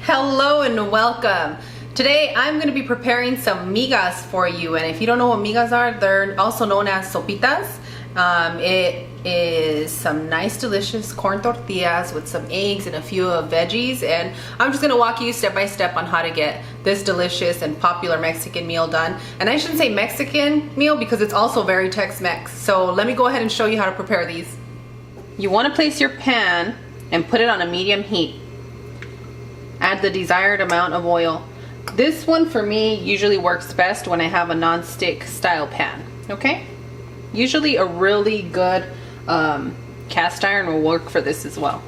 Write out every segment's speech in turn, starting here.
Hello and welcome. Today I'm going to be preparing some migas for you, and if you don't know what migas are, they're also known as sopitas. It is some nice delicious corn tortillas with some eggs and a few veggies, and I'm just going to walk you step by step on how to get this delicious and popular Mexican meal done. And I shouldn't say Mexican meal because it's also very Tex-Mex. So let me go ahead and show you how to prepare these. You want to place your pan and put it on a medium heat. Add the desired amount of oil. This one for me usually works best when I have a non-stick style pan, okay? Usually a really good cast iron will work for this as well.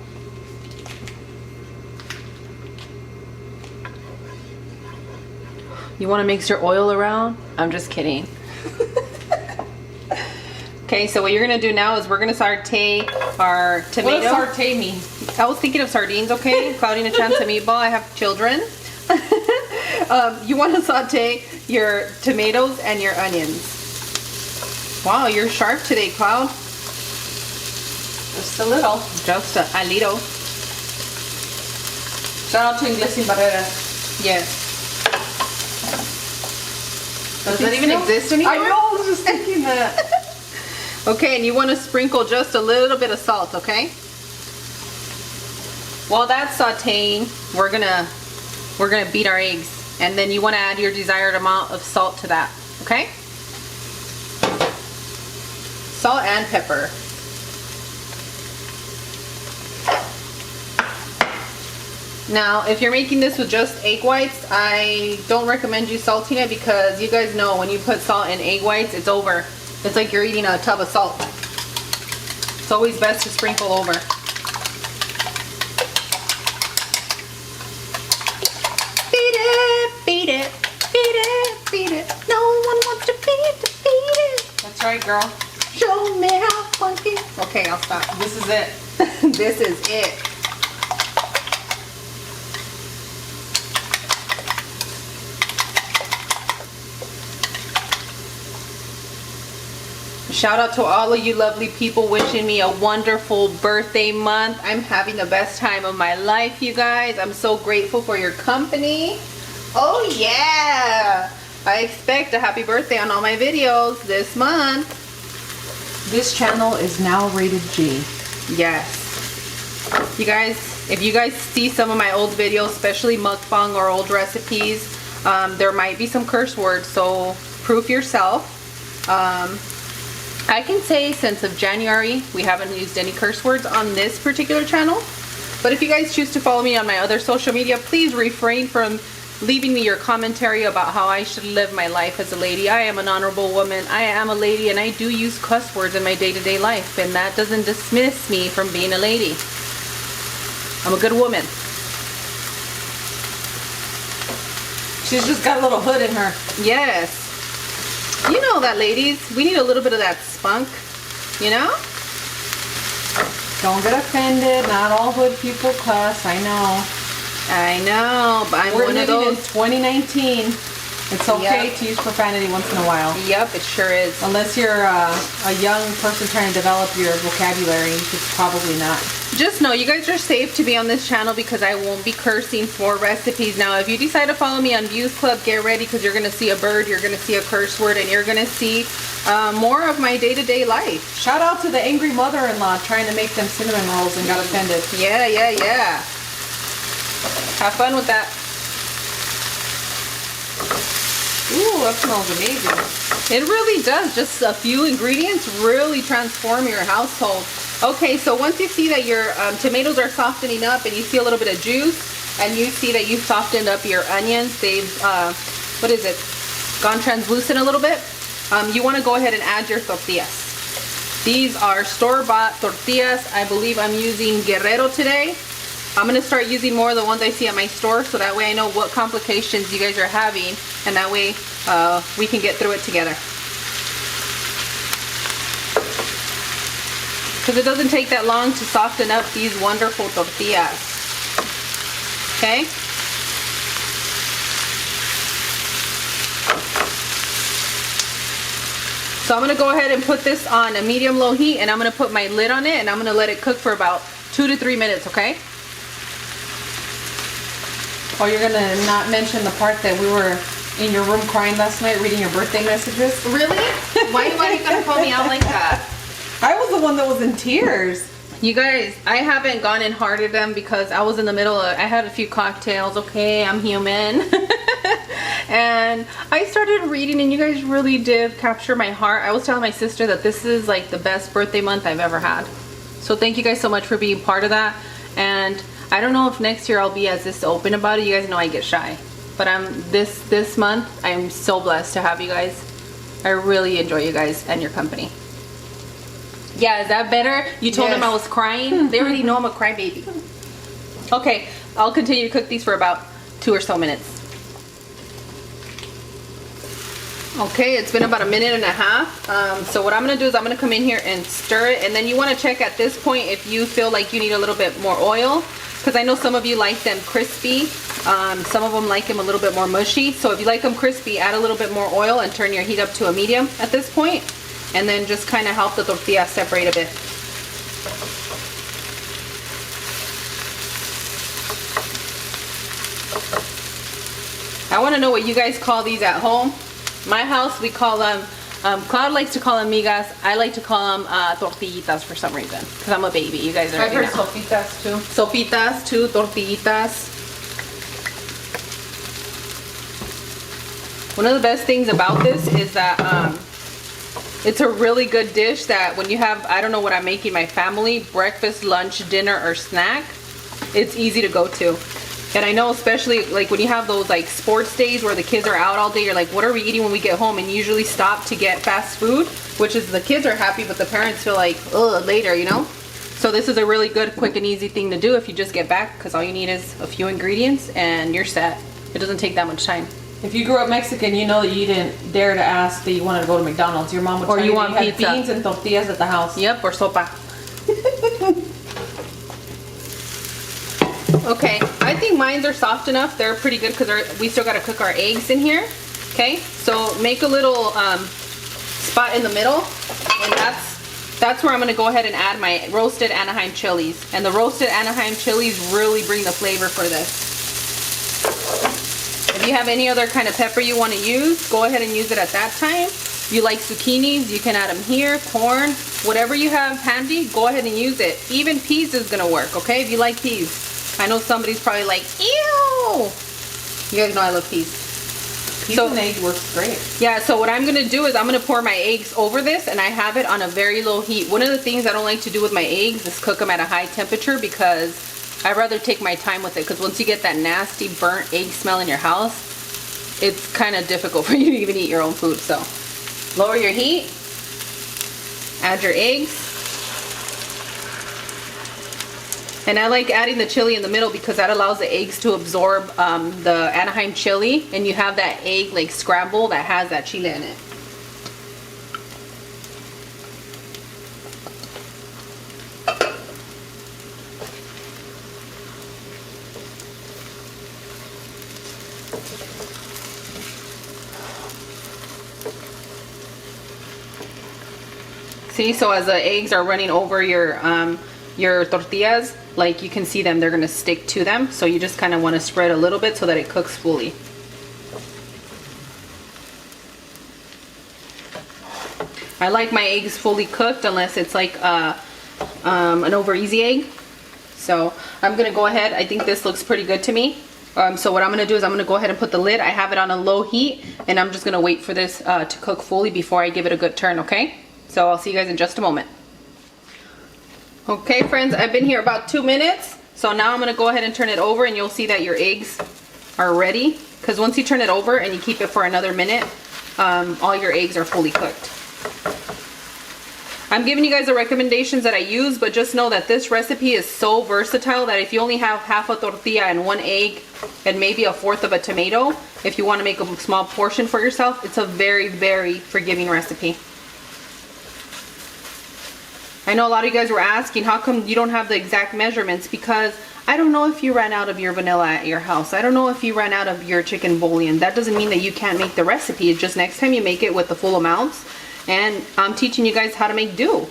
You want to mix your oil around? I'm just kidding. Okay, so what you're gonna do now is we're gonna saute our tomato. What does saute mean? I was thinking of sardines, okay? Clouding a chance of meatball. I have children. You want to saute your tomatoes and your onions. Wow, you're sharp today, Cloud. Just a little. Just a little. Shout out to Inglés Sin Barreras. Yes. Does that even exist anymore? I know, I was just thinking that. Okay, and you want to sprinkle just a little bit of salt, okay? While that's sauteing, we're gonna beat our eggs, and then you want to add your desired amount of salt to that, okay? Salt and pepper. Now, if you're making this with just egg whites, I don't recommend you salting it because you guys know when you put salt in egg whites, it's over. It's like you're eating a tub of salt. It's always best to sprinkle over. Beat it, beat it, beat it, beat it. No one wants to beat it. That's right, girl. Show me how funky. Okay, I'll stop. This is it. This is it. Shout out to all of you lovely people wishing me a wonderful birthday month. I'm having the best time of my life, you guys. I'm so grateful for your company. Oh yeah! I expect a happy birthday on all my videos this month. This channel is now rated G. Yes. You guys, if you guys see some of my old videos, especially mukbang or old recipes, there might be some curse words, so proof yourself. I can say since of January we haven't used any curse words on this particular channel, but if you guys choose to follow me on my other social media, please refrain from leaving me your commentary about how I should live my life as a lady. I am an honorable woman. I am a lady, and I do use cuss words in my day-to-day life, and that doesn't dismiss me from being a lady. I'm a good woman. She's just got a little hood in her. Yes. You know that, ladies. We need a little bit of that spunk, you know? Don't get offended. Not all hood people cuss. I know. I know, but I'm one of those. We're living in 2019. It's okay to use profanity once in a while. Yep, it sure is. Unless you're a young person trying to develop your vocabulary, it's probably not. Just know you guys are safe to be on this channel because I won't be cursing for recipes. Now, if you decide to follow me on ViewsClub, get ready because you're going to see a bird, you're going to see a curse word, and you're going to see more of my day-to-day life. Shout out to the angry mother-in-law trying to make them cinnamon rolls and got offended. Yeah, yeah, yeah. Have fun with that. Ooh, that smells amazing. It really does. Just a few ingredients really transform your household. Okay, so once you see that your tomatoes are softening up and you see a little bit of juice and you see that you've softened up your onions, they've, gone translucent a little bit, you want to go ahead and add your tortillas. These are store-bought tortillas. I believe I'm using Guerrero today. I'm going to start using more of the ones I see at my store so that way I know what complications you guys are having, and that way we can get through it together. Because it doesn't take that long to soften up these wonderful tortillas. Okay? So I'm going to go ahead and put this on a medium-low heat, and I'm going to put my lid on it, and I'm going to let it cook for about 2 to 3 minutes, okay? Oh, you're gonna not mention the part that we were in your room crying last night reading your birthday messages? Really? Why are you gonna call me out like that? I was the one that was in tears. You guys, I haven't gone in hard at them because I was in the middle of, I had a few cocktails, okay, I'm human. And I started reading and you guys really did capture my heart. I was telling my sister that this is like the best birthday month I've ever had. So thank you guys so much for being part of that. And I don't know if next year I'll be as this open about it. You guys know I get shy. But this month, I'm so blessed to have you guys. I really enjoy you guys and your company. Yeah, is that better? You told them I was crying? They already know I'm a crybaby. Okay, I'll continue to cook these for about 2 or so minutes. Okay, it's been about a minute and a half. So what I'm gonna do is I'm gonna come in here and stir it, and then you wanna check at this point if you feel like you need a little bit more oil, because I know some of you like them crispy. Some of them like them a little bit more mushy. So if you like them crispy, add a little bit more oil and turn your heat up to a medium at this point. And then just kind of help the tortilla separate a bit. I want to know what you guys call these at home. My house, we call them, Cloud likes to call them migas. I like to call them tortillitas for some reason, because I'm a baby. You guys are. I've heard sopitas too. Sopitas too, tortillitas. One of the best things about this is that it's a really good dish that when you have, I don't know what I'm making my family, breakfast, lunch, dinner, or snack, it's easy to go to. And I know especially like when you have those like sports days where the kids are out all day, you're like, what are we eating when we get home? And you usually stop to get fast food, which is the kids are happy, but the parents feel like, ugh, later, you know? So this is a really good, quick, and easy thing to do if you just get back, because all you need is a few ingredients and you're set. It doesn't take that much time. If you grew up Mexican, you know that you didn't dare to ask that you wanted to go to McDonald's. Your mom would tell you want that you had pizza. beans and tortillas at the house. Yep, or sopa. Okay, I think mines are soft enough. They're pretty good because we still got to cook our eggs in here. Okay, so make a little spot in the middle, and that's where I'm going to go ahead and add my roasted Anaheim chilies. And the roasted Anaheim chilies really bring the flavor for this. If you have any other kind of pepper you want to use, go ahead and use it at that time. If you like zucchinis, you can add them here, corn, whatever you have handy, go ahead and use it. Even peas is going to work, okay, if you like peas. I know somebody's probably like, ew! You guys know I love peas. Peas and egg works great. Yeah, so what I'm going to do is I'm going to pour my eggs over this, and I have it on a very low heat. One of the things I don't like to do with my eggs is cook them at a high temperature, because I'd rather take my time with it, because once you get that nasty burnt egg smell in your house, it's kind of difficult for you to even eat your own food. So lower your heat, add your eggs. And I like adding the chili in the middle because that allows the eggs to absorb the Anaheim chili, and you have that egg like scramble that has that chili in it. See, so as the eggs are running over your tortillas, like you can see them, they're gonna stick to them. So you just kind of want to spread a little bit so that it cooks fully. I like my eggs fully cooked unless it's like an over easy egg. So I'm gonna go ahead. I think this looks pretty good to me. So what I'm gonna do is I'm gonna go ahead and put the lid. I have it on a low heat, and I'm just gonna wait for this to cook fully before I give it a good turn, okay? So I'll see you guys in just a moment. Okay friends, I've been here about 2 minutes. So now I'm gonna go ahead and turn it over, and you'll see that your eggs are ready. Because once you turn it over and you keep it for another minute, all your eggs are fully cooked. I'm giving you guys the recommendations that I use, but just know that this recipe is so versatile that if you only have half a tortilla and 1 egg and maybe a 1/4 of a tomato, if you want to make a small portion for yourself, it's a very, very forgiving recipe. I know a lot of you guys were asking, how come you don't have the exact measurements? Because I don't know if you ran out of your vanilla at your house. I don't know if you ran out of your chicken bouillon. That doesn't mean that you can't make the recipe. It's just next time you make it with the full amounts. And I'm teaching you guys how to make do.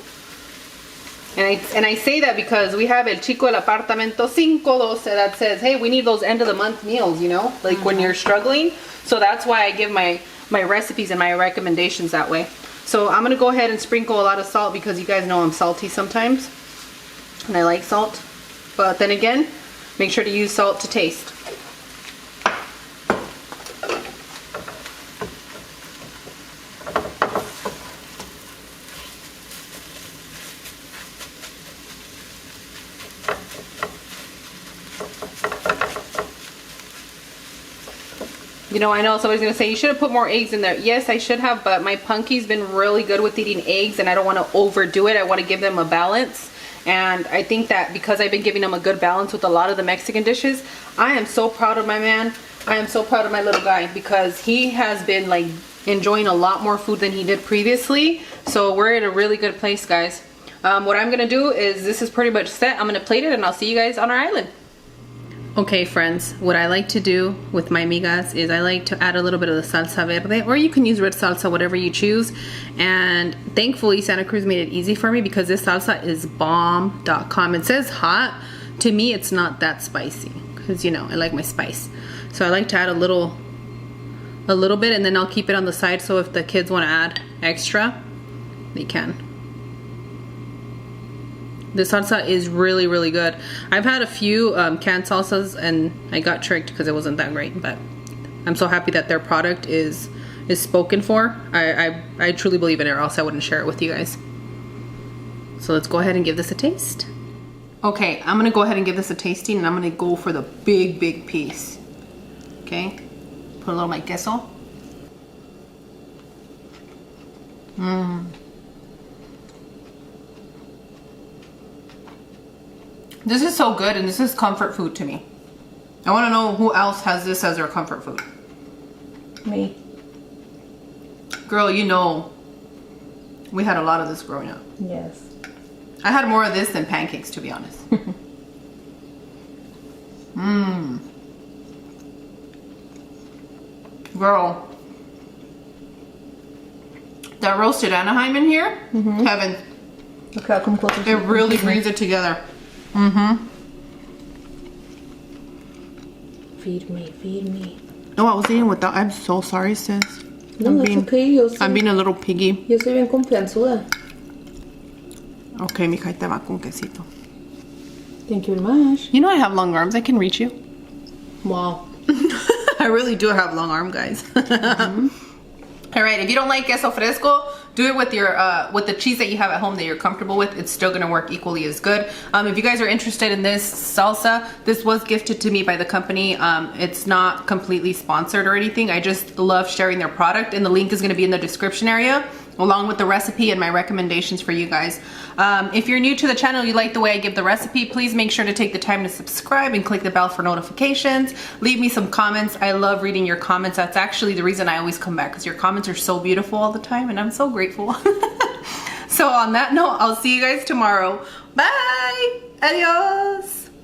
And I say that because we have El Chico El Apartamento 512 that says, hey, we need those end of the month meals, you know, like when you're struggling. So that's why I give my recipes and my recommendations that way. So I'm gonna go ahead and sprinkle a lot of salt because you guys know I'm salty sometimes. And I like salt. But then again, make sure to use salt to taste. You know, I know somebody's gonna say you should have put more eggs in there. Yes, I should have, but my Punky's been really good with eating eggs and I don't want to overdo it. I want to give them a balance. And I think that because I've been giving them a good balance with a lot of the Mexican dishes, I am so proud of my man. I am so proud of my little guy because he has been like enjoying a lot more food than he did previously. So we're in a really good place, guys. What I'm gonna do is, this is pretty much set. I'm gonna plate it and I'll see you guys on our island. Okay friends, what I like to do with my migas is I like to add a little bit of the salsa verde, or you can use red salsa, whatever you choose. And thankfully Santa Cruz made it easy for me because this salsa is bomb.com. It says hot. To me it's not that spicy because, you know, I like my spice. So I like to add a little bit, and then I'll keep it on the side so if the kids want to add extra, they can. The salsa is really, really good. I've had a few canned salsas and I got tricked because it wasn't that great, but I'm so happy that their product is spoken for. I truly believe in it, or else I wouldn't share it with you guys. So let's go ahead and give this a taste. Okay, I'm gonna go ahead and give this a tasting, and I'm gonna go for the big piece. Okay, put a little of my queso. This is so good, and this is comfort food to me. I want to know who else has this as their comfort food. Me. Girl, you know, we had a lot of this growing up. Yes. I had more of this than pancakes, to be honest. Girl, that roasted Anaheim in here, heaven. Look how come closer. It really brings it together. Feed me, feed me. Oh, I was eating without. I'm so sorry, sis. No, that's okay. I'm being a little piggy. Yo soy bien confianzuda. Okay, mija, ahí te va con quesito. Thank you very much. You know I have long arms. I can reach you. Wow. I really do have long arm, guys. All right, if you don't like queso fresco, do it with your with the cheese that you have at home that you're comfortable with. It's still gonna work equally as good. If you guys are interested in this salsa, this was gifted to me by the company. It's not completely sponsored or anything. I just love sharing their product, and the link is gonna be in the description area, along with the recipe and my recommendations for you guys. If you're new to the channel, you like the way I give the recipe, please make sure to take the time to subscribe and click the bell for notifications. Leave me some comments. I love reading your comments. That's actually the reason I always come back, because your comments are so beautiful all the time, and I'm so grateful. So on that note, I'll see you guys tomorrow. Bye! Adios!